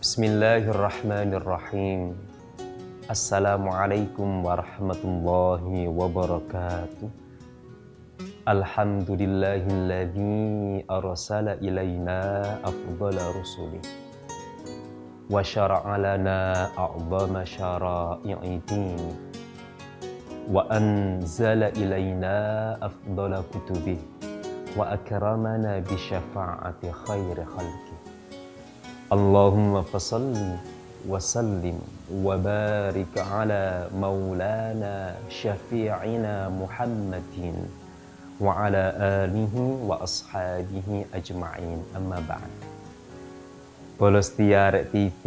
Bismillahirrahmanirrahim. Assalamualaikum warahmatullahi wabarakatuh. Alhamdulillahilladzi arsala ilaina afdhala rusulih wa syara'a lana a'zama syara'i'id din wa anzala ilaina afdhala kutubih wa akramana bi syafa'ati khairi khalqih. Allahumma fasalli wa sallim wa barik ala maulana syafi'ina Muhammadin wa ala alihi wa ashabihi ajma'in, amma ba'd. Bolos Tiarek TV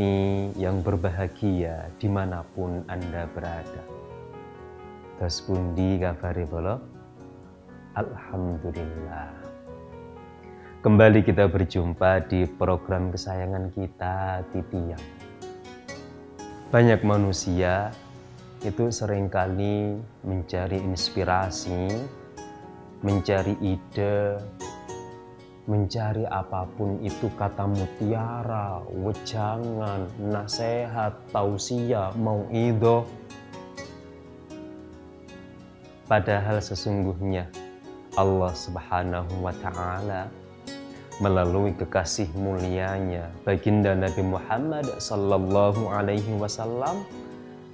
yang berbahagia dimanapun Anda berada. Terus pundi kabare bolo? Alhamdulillah. Kembali kita berjumpa di program kesayangan kita, Titiang. Banyak manusia itu seringkali mencari inspirasi, mencari ide, mencari apapun itu kata mutiara, wejangan, nasihat, tausiah, mauidhah. Padahal sesungguhnya Allah Subhanahu wa Ta'ala melalui kekasih mulianya baginda Nabi Muhammad sallallahu alaihi wasallam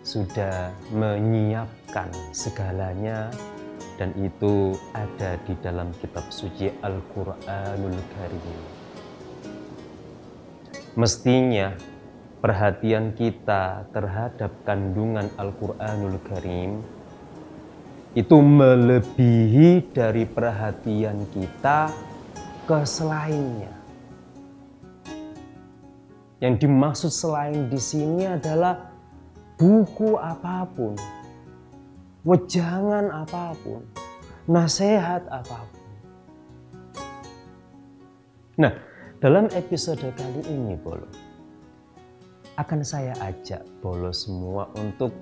sudah menyiapkan segalanya, dan itu ada di dalam kitab suci Al-Qur'anul Karim. Mestinya perhatian kita terhadap kandungan Al-Qur'anul Karim itu melebihi dari perhatian kita ke selainnya. Yang dimaksud selain di sini adalah buku apapun, wejangan apapun, nasihat apapun. Nah, dalam episode kali ini Bolo, akan saya ajak Bolo semua untuk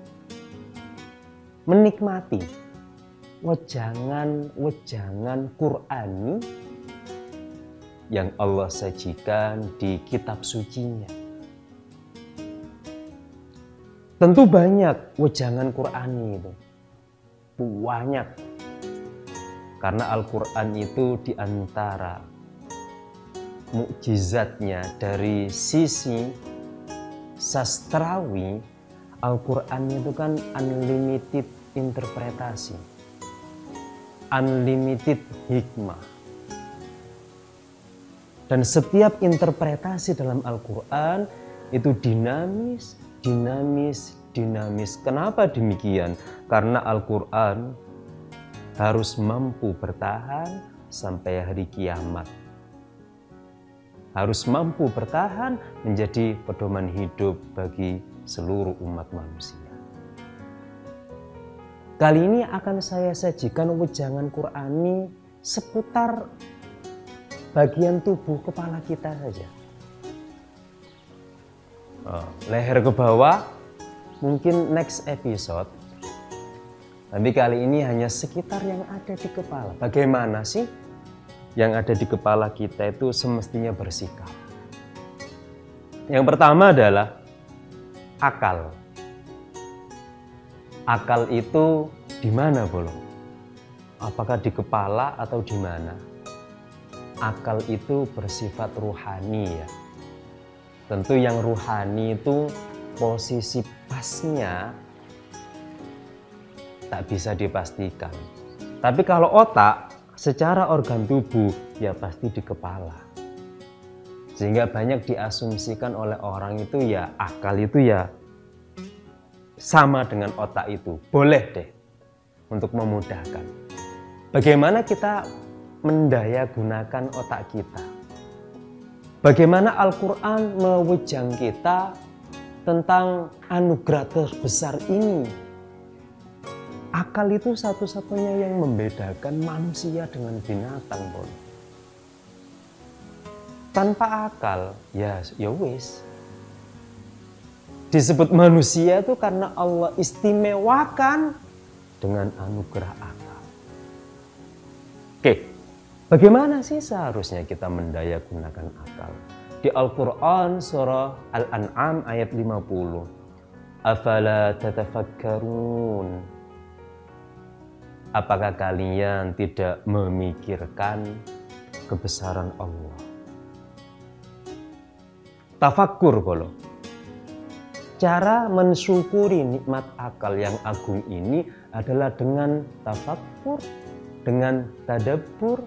menikmati wejangan Qur'ani yang Allah sajikan di kitab sucinya. Tentu banyak wejangan Qur'ani itu. Banyak. Karena Al-Quran itu diantara mukjizatnya dari sisi sastrawi, Al-Quran itu kan unlimited interpretasi, unlimited hikmah. Dan setiap interpretasi dalam Al-Quran itu dinamis. Kenapa demikian? Karena Al-Quran harus mampu bertahan sampai hari kiamat. Harus mampu bertahan menjadi pedoman hidup bagi seluruh umat manusia. Kali ini akan saya sajikan wejangan Qur'ani seputar bagian tubuh kepala kita saja. Leher ke bawah mungkin next episode. Tapi kali ini hanya sekitar yang ada di kepala. Bagaimana sih yang ada di kepala kita itu semestinya bersikap? Yang pertama adalah akal. Akal itu di mana, Bolo? Apakah di kepala atau di mana? Akal itu bersifat ruhani ya. Tentu yang ruhani itu posisi pasnya tak bisa dipastikan. Tapi kalau otak secara organ tubuh ya pasti di kepala. Sehingga banyak diasumsikan oleh orang itu ya akal itu ya sama dengan otak itu. Boleh deh untuk memudahkan. Bagaimana kita mendaya gunakan otak kita? Bagaimana Al-Quran mewejang kita tentang anugerah terbesar ini? Akal itu satu-satunya yang membedakan manusia dengan binatang, Bro. Tanpa akal, ya wis. Disebut manusia itu karena Allah istimewakan dengan anugerah akal. Oke. Bagaimana sih seharusnya kita mendaya gunakan akal? di Al-Quran surah Al-An'am ayat 50. Afala tatafakkarun. Apakah kalian tidak memikirkan kebesaran Allah? Tafakkur kalau cara mensyukuri nikmat akal yang agung ini adalah dengan tafakkur, dengan tadabbur,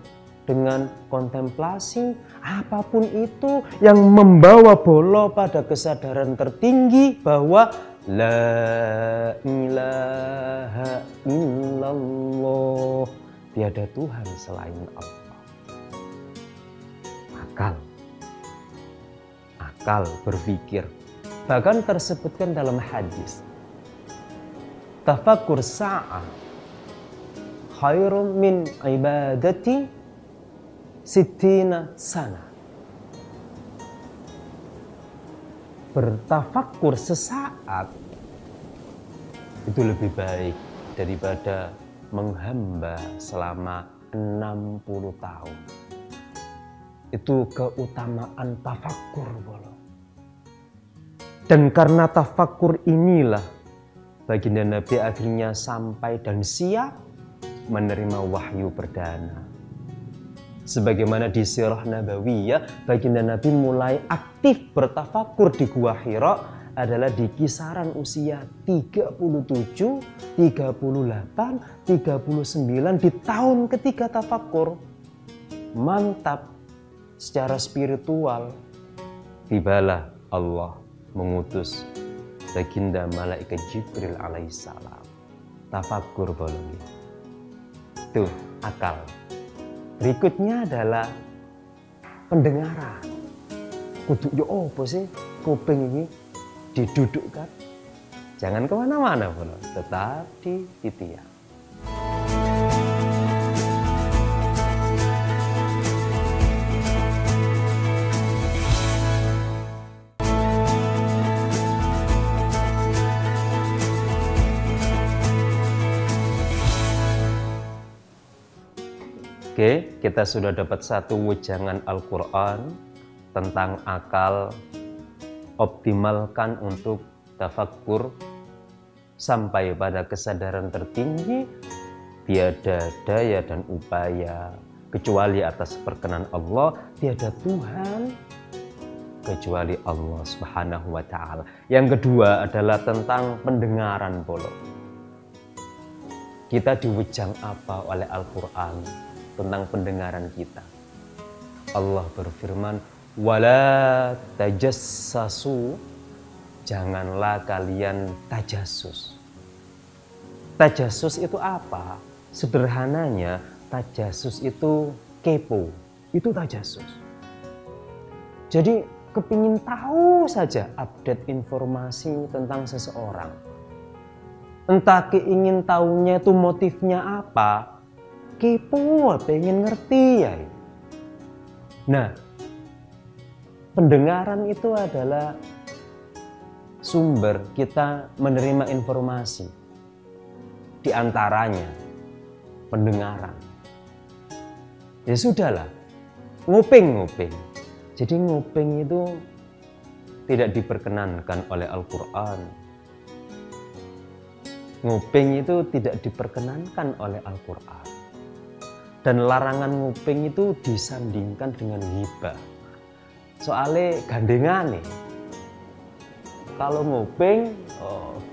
dengan kontemplasi, apapun itu yang membawa bolo pada kesadaran tertinggi bahwa la ilaha illallah, tiada Tuhan selain Allah. Akal berpikir. Bahkan tersebutkan dalam hadis, tafakkur sa'ah khairum min ibadati sittina sana. Bertafakkur sesaat itu lebih baik daripada menghamba selama 60 tahun. Itu keutamaan tafakkur bolo. Dan karena tafakkur inilah baginda Nabi akhirnya sampai dan siap menerima wahyu perdana. Sebagaimana di sirah Nabawiyah, baginda Nabi mulai aktif bertafakkur di Gua Hira adalah di kisaran usia 37, 38, 39 di tahun ketiga tafakkur. Mantap secara spiritual. Tibalah Allah mengutus baginda malaikat Jibril alaihissalam. Tafakkur bolong. Tuh akal. Berikutnya adalah pendengaran. Kudu yo opo sih kuping ini didudukkan. Jangan kemana-mana bolong. Tetap di Titian. Oke, kita sudah dapat satu wejangan Al-Quran tentang akal. Optimalkan untuk tafakkur sampai pada kesadaran tertinggi. Tiada daya dan upaya kecuali atas perkenan Allah. Tiada Tuhan kecuali Allah Subhanahu wa Ta'ala. Yang kedua adalah tentang pendengaran polo. Kita diwejang apa oleh Al-Quran tentang pendengaran kita? Allah berfirman, wala tajassasu, janganlah kalian tajassus. Tajassus itu apa? Sederhananya, tajassus itu kepo, itu tajassus. Jadi kepingin tahu saja update informasi tentang seseorang. Entah keingin tahunya itu motifnya apa, kepo, pengen ngerti ya. Nah, pendengaran itu adalah sumber kita menerima informasi. Di antaranya pendengaran. Ya sudahlah, nguping. Jadi nguping itu tidak diperkenankan oleh Al-Quran. Nguping itu tidak diperkenankan oleh Al-Quran. Dan larangan nguping itu disandingkan dengan ghibah. Soalnya gandengan nih. Kalau nguping,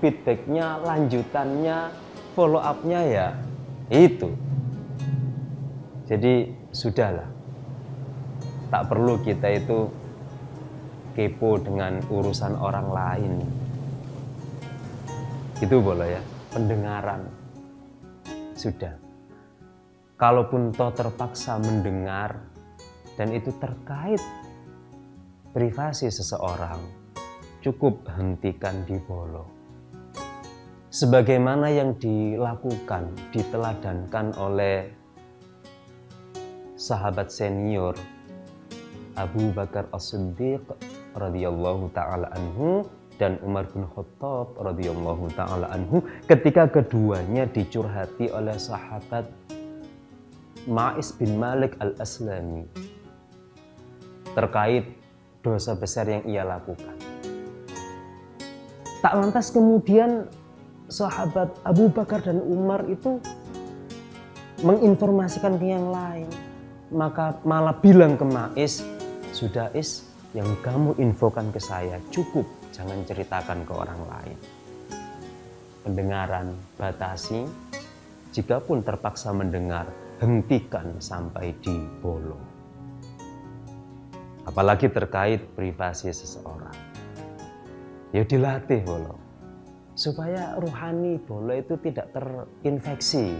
feedbacknya, lanjutannya, follow up-nya ya itu. Jadi sudahlah. Tak perlu kita itu kepo dengan urusan orang lain. Itu boleh ya, pendengaran. Sudah. Kalaupun toh terpaksa mendengar dan itu terkait privasi seseorang, cukup hentikan di bolo. Sebagaimana yang dilakukan, diteladankan oleh sahabat senior Abu Bakar As-Siddiq radhiyallahu taala anhu dan Umar bin Khattab radhiyallahu taala anhu, ketika keduanya dicurhati oleh sahabat Ma'is bin Malik al-Aslami terkait dosa besar yang ia lakukan. Tak lantas kemudian sahabat Abu Bakar dan Umar itu menginformasikan ke yang lain, maka malah bilang ke Ma'is, sudah Is, yang kamu infokan ke saya cukup, jangan ceritakan ke orang lain. Pendengaran batasi, jikapun terpaksa mendengar, hentikan sampai di bolong. Apalagi terkait privasi seseorang, ya dilatih bolo, supaya rohani bolo itu tidak terinfeksi.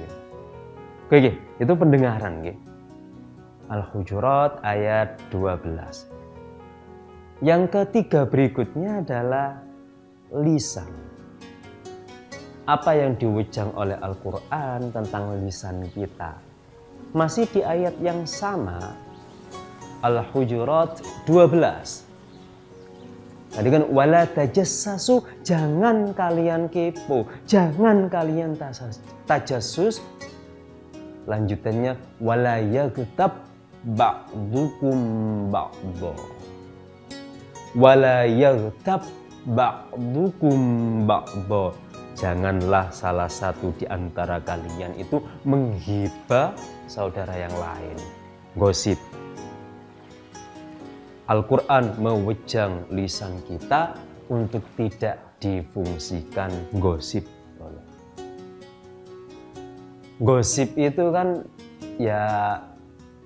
Oke, itu pendengaran. Al-Hujurat ayat 12. Yang ketiga berikutnya adalah lisan. Apa yang diwujang oleh Al-Quran tentang lisan kita? Masih di ayat yang sama, Al-Hujurat 12. Tadi kan wala tajassasu, jangan kalian kepo, jangan kalian tajassus. Lanjutannya wala yaghtab ba'dukum ba'dha. Wala yaghtab ba'dukum ba'dha. Janganlah salah satu di antara kalian itu menghibah saudara yang lain. Gosip. Al-Quran mewejang lisan kita untuk tidak difungsikan gosip. Gosip itu kan ya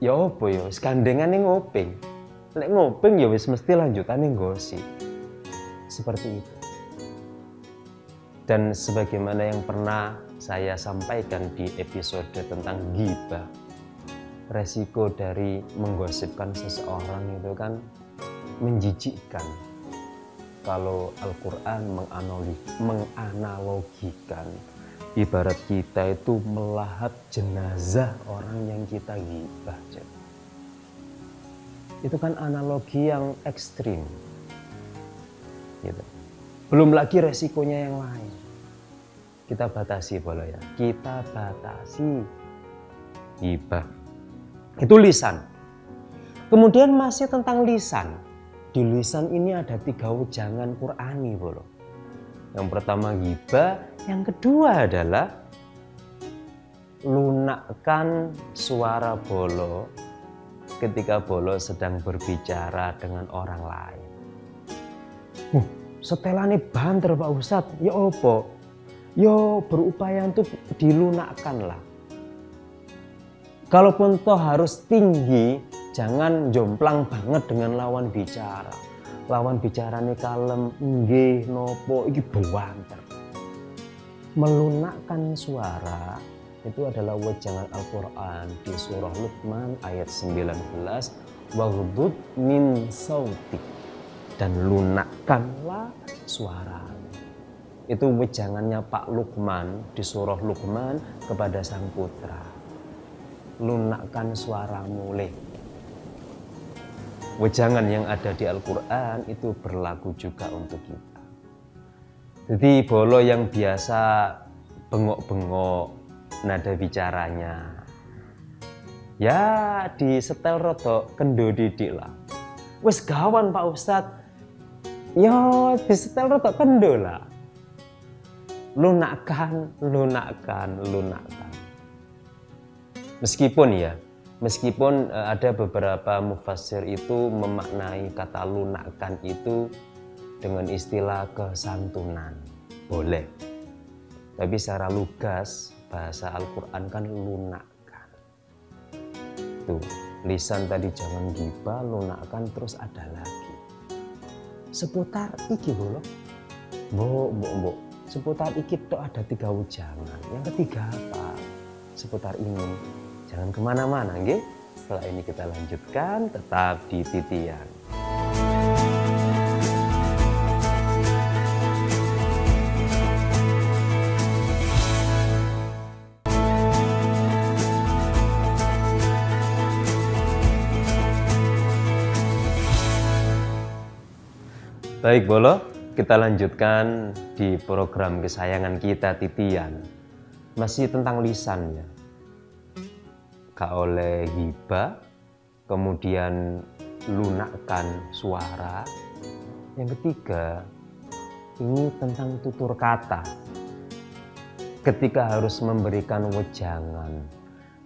apa ya, skandengane ngoping. Lek ngoping ya wis mesti lanjutane gosip. Seperti itu. Dan sebagaimana yang pernah saya sampaikan di episode tentang ghibah, resiko dari menggosipkan seseorang itu kan menjijikkan. Kalau Al-Quran menganalogikan ibarat kita itu melahap jenazah orang yang kita ghibah. Itu kan analogi yang ekstrim. Gitu. Belum lagi resikonya yang lain. Kita batasi boleh ya. Kita batasi ghibah. Itu lisan. Kemudian masih tentang lisan. Di lisan ini ada 3 wejangan Qur'ani bolo. Yang pertama ghibah, yang kedua adalah lunakkan suara bolo ketika bolo sedang berbicara dengan orang lain. Setelane banter Pak Ustadz, ya opo? Yo berupaya untuk dilunakkan lah. Kalaupun toh harus tinggi, jangan jomplang banget dengan lawan bicara. Lawan bicaranya kalem, nggih, nopo, iki banter. Melunakkan suara itu adalah wejangan Al-Quran di surah Luqman ayat 19. Waghdud min sautik, dan lunakkanlah suara. Itu wejangannya Pak Luqman di surah Luqman kepada sang putra. Lunakkan suaramu leh. Wejangan yang ada di Al-Quran itu berlaku juga untuk kita. Jadi bolo yang biasa bengok-bengok nada bicaranya, ya di setel roto kendo didik lah. Wes gawan Pak Ustadz, yo di setel roto kendo lah. Lunakkan. Meskipun ada beberapa mufassir itu memaknai kata lunakkan itu dengan istilah kesantunan. Boleh. Tapi secara lugas bahasa Al-Quran kan lunakkan. Tuh, lisan tadi jangan ghibah, lunakkan, terus ada lagi. Seputar iki bolo. Mbok. Seputar iki tuh ada 3 wejangan. Yang ketiga apa? Seputar ini. Jangan kemana-mana, nggih. Setelah ini kita lanjutkan, tetap di Titian. Baik bolo, kita lanjutkan di program kesayangan kita Titian. Masih tentang lisan ya. Gak oleh ghibah, kemudian lunakkan suara. Yang ketiga, ini tentang tutur kata. Ketika harus memberikan wejangan,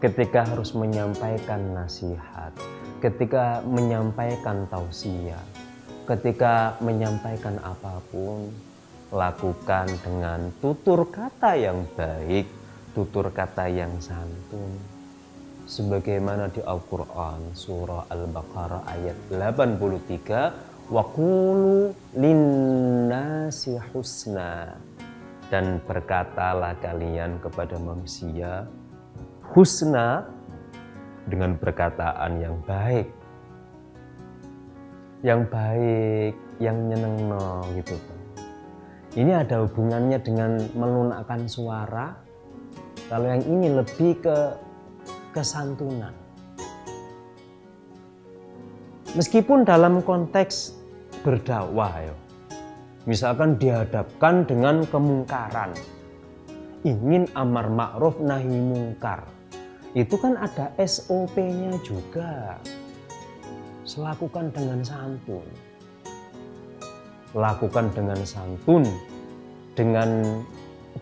ketika harus menyampaikan nasihat, ketika menyampaikan tausiah, ketika menyampaikan apapun, lakukan dengan tutur kata yang baik, tutur kata yang santun. Sebagaimana di Al-Quran surah Al-Baqarah ayat 83, wa qulu linnasi husna, dan berkatalah kalian kepada manusia husna, dengan perkataan yang baik, yang nyenengno gitu. Ini ada hubungannya dengan melunakkan suara. Kalau yang ini lebih ke kesantunan. Meskipun dalam konteks berdakwah ya, misalkan dihadapkan dengan kemungkaran, ingin amar ma'ruf nahi mungkar, itu kan ada SOP-nya juga. Lakukan dengan santun. Lakukan dengan santun, dengan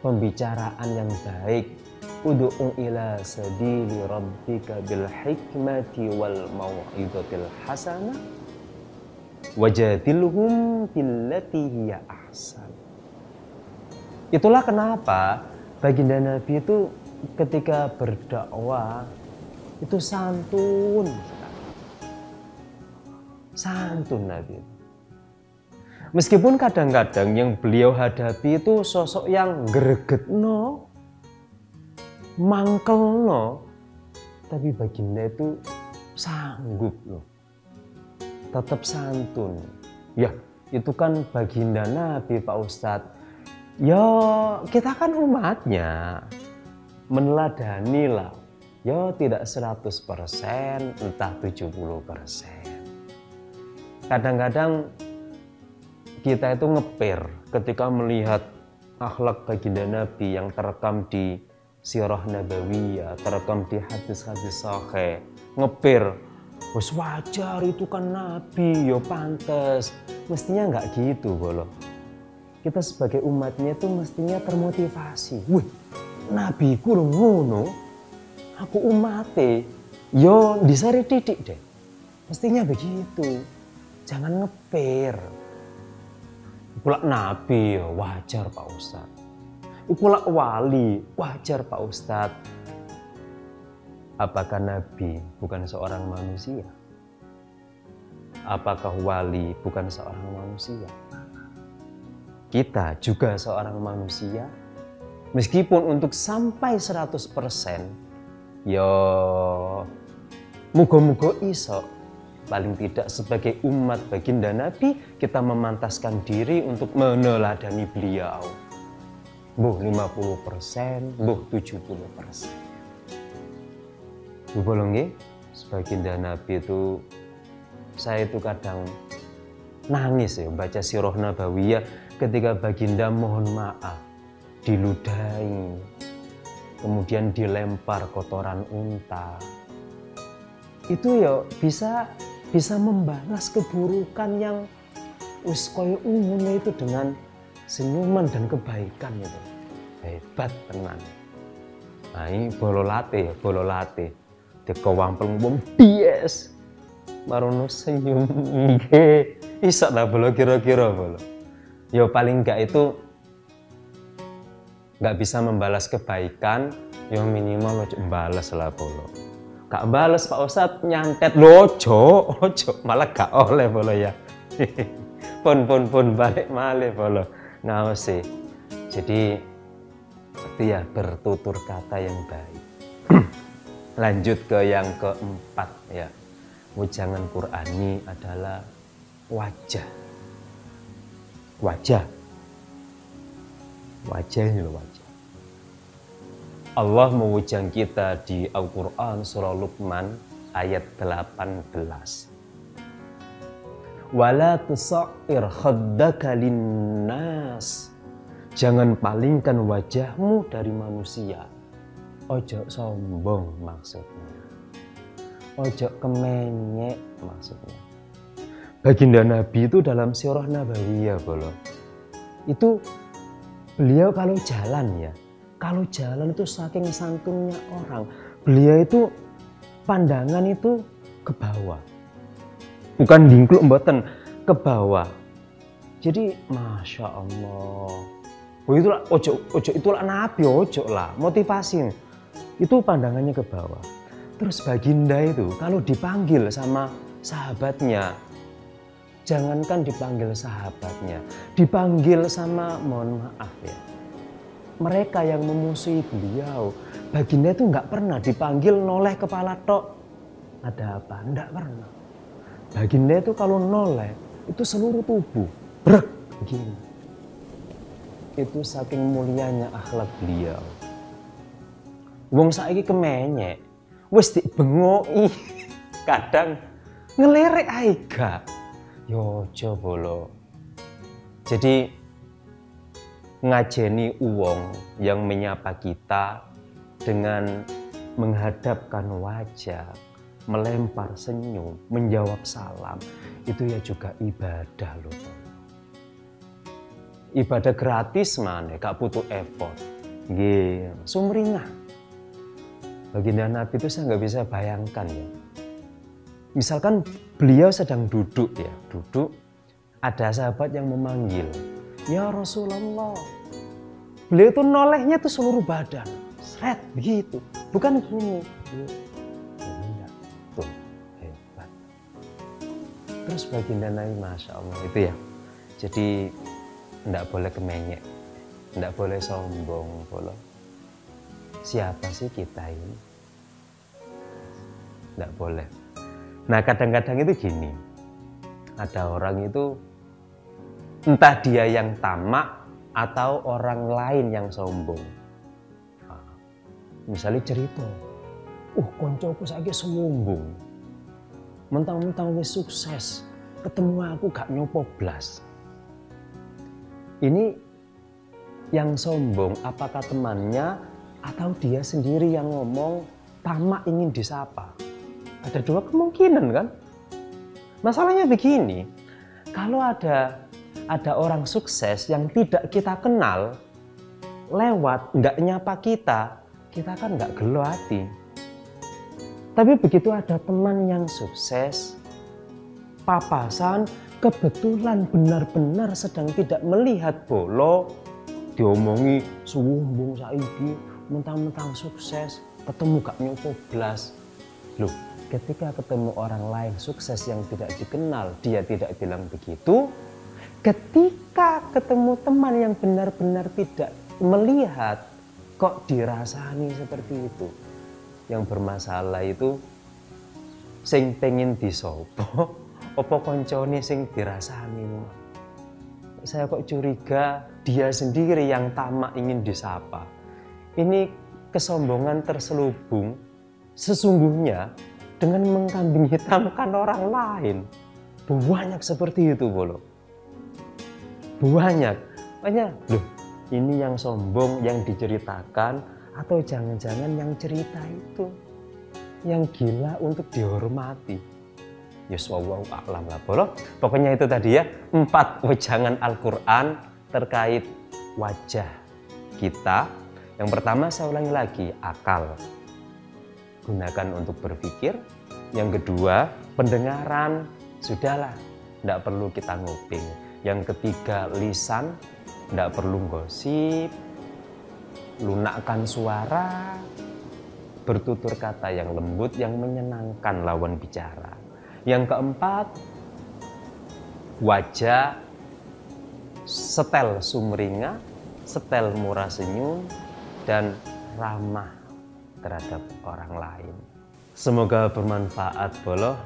pembicaraan yang baik. Ud'u ila sabili rabbika bil hikmati wal mau'izatil hasanah wajadilhum billati hiya ahsan. Itulah kenapa baginda Nabi itu ketika berdakwah itu santun. Santun Nabi. Meskipun kadang-kadang yang beliau hadapi itu sosok yang gregetno, mangkelno, tapi baginda itu sanggup loh, tetap santun. Ya, itu kan baginda Nabi Pak Ustadz. Ya, kita kan umatnya, meneladani lah. Ya, tidak 100%, entah 70%. Kadang-kadang kita itu ngepir ketika melihat akhlak baginda Nabi yang terekam di Sirah Nabawiyah, terekam di hadis-hadis sahih, ngepir, wes wajar itu kan Nabi, yo pantes. Mestinya nggak gitu bolo. Kita sebagai umatnya itu mestinya termotivasi. Wih, Nabi ku lho ngono, aku umate, yo disari titik deh. Mestinya begitu, jangan ngepir. Pula Nabi, yo wajar Pak Ustadz. Ikulah wali, wajar Pak Ustadz. Apakah Nabi bukan seorang manusia? Apakah wali bukan seorang manusia? Kita juga seorang manusia. Meskipun untuk sampai 100%, yo muga-muga iso. Paling tidak sebagai umat baginda Nabi, kita memantaskan diri untuk meneladani beliau. Buh 50%, buh 70%. Bolong nggih, baginda Nabi itu, saya itu kadang nangis ya baca Sirah Nabawiyah ketika baginda mohon maaf, diludahi, kemudian dilempar kotoran unta. Itu ya bisa membalas keburukan yang wis koyo umumnya itu dengan senyuman dan kebaikan itu. Hebat tenan. Nah ini bololate. Dikewampel wong bias. Marono senyum. Nggih. Iso lah bolo kira-kira bolo. Ya paling enggak itu enggak bisa membalas kebaikan, ya minimal ojo balas lah bolo. Gak balas Pak Ustadz nyantet lojo, malah gak oleh bolo ya. pun balik malih bolo. Ngawasi. Jadi itu ya bertutur kata yang baik. Lanjut ke yang keempat ya. Wejangan Qur'ani adalah wajah. Wajah ini loh wajah. Allah mewujang kita di Al-Quran surah Luqman ayat 18. Wala tusa'ir khaddaka linnas. Jangan palingkan wajahmu dari manusia. Ojo sombong maksudnya. Ojo kemenyek maksudnya. baginda Nabi itu dalam sirah nabawiyah bolo. Itu beliau kalau jalan itu saking santunnya orang. Beliau itu pandangan itu ke bawah. Bukan dingkluk mboten, ke bawah. Jadi Masya Allah. Oh itulah ojo itulah Nabi, ojo lah motivasi. Itu pandangannya ke bawah. Terus baginda itu kalau dipanggil sama sahabatnya, jangankan dipanggil sahabatnya, dipanggil sama, mohon maaf ya, mereka yang memusuhi beliau, baginda itu nggak pernah dipanggil noleh kepala tok. Ada apa? Nggak pernah. Baginda itu kalau noleh itu seluruh tubuh, brek begini. Itu saking mulianya akhlak beliau. Wong saiki kemenyek, wis dibengoki, kadang ngelerek ae gak. Yo coba lo. Jadi ngajeni uwong yang menyapa kita dengan menghadapkan wajah, melempar senyum, menjawab salam, itu ya juga ibadah loh. Ibadah gratis mana, gak butuh effort. Nggih, sumringah. Baginda Nabi itu saya nggak bisa bayangkan ya. Misalkan beliau sedang duduk ya, ada sahabat yang memanggil, ya Rasulullah. Beliau itu nolehnya tuh seluruh badan, seret begitu, bukan gini. Enggak, tuh hebat. Terus baginda Nabi Masya Allah itu ya. Jadi enggak boleh kemenyek, enggak boleh sombong, boleh. Siapa sih kita ini? Enggak boleh. Nah kadang-kadang itu gini, ada orang itu entah dia yang tamak atau orang lain yang sombong. Nah, misalnya cerita, koncoku saiki sombong, mentang-mentang wis sukses, ketemu aku gak nyopo blas. Ini yang sombong apakah temannya atau dia sendiri yang ngomong tamak ingin disapa? Ada dua kemungkinan kan? Masalahnya begini, kalau ada orang sukses yang tidak kita kenal, lewat nggak nyapa kita kan nggak gelo hati. Tapi begitu ada teman yang sukses, papasan, kebetulan benar-benar sedang tidak melihat bolo, diomongi sombong saiki, mentang-mentang sukses, ketemu gak nyopo blas. Loh, ketika ketemu orang lain sukses yang tidak dikenal, dia tidak bilang begitu. Ketika ketemu teman yang benar-benar tidak melihat, kok dirasani seperti itu. Yang bermasalah itu sing pengen disopo, apa koncone sing dirasani. Saya kok curiga dia sendiri yang tamak ingin disapa. Ini kesombongan terselubung sesungguhnya dengan mengkambing hitamkan orang lain. Banyak seperti itu bolo. Banyak. Loh, ini yang sombong yang diceritakan atau jangan-jangan yang cerita itu yang gila untuk dihormati. Yuswallahu a'lam lah bolo. Pokoknya itu tadi ya, 4 wejangan Al-Quran terkait wajah kita. Yang pertama saya ulangi lagi, akal. Gunakan untuk berpikir. Yang kedua, pendengaran, sudahlah, tidak perlu kita nguping. Yang ketiga, lisan, tidak perlu gosip, lunakkan suara, bertutur kata yang lembut, yang menyenangkan lawan bicara. Yang keempat, wajah, setel sumringah, setel murah senyum, dan ramah terhadap orang lain. Semoga bermanfaat bolo.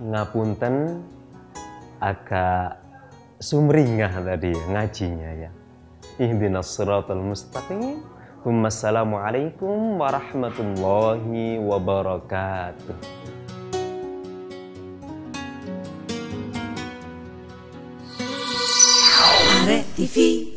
Ngapunten agak sumringah tadi ngajinya ya. Ihdinas siratal mustaqim. Wassalamualaikum warahmatullahi wabarakatuh. Arek TV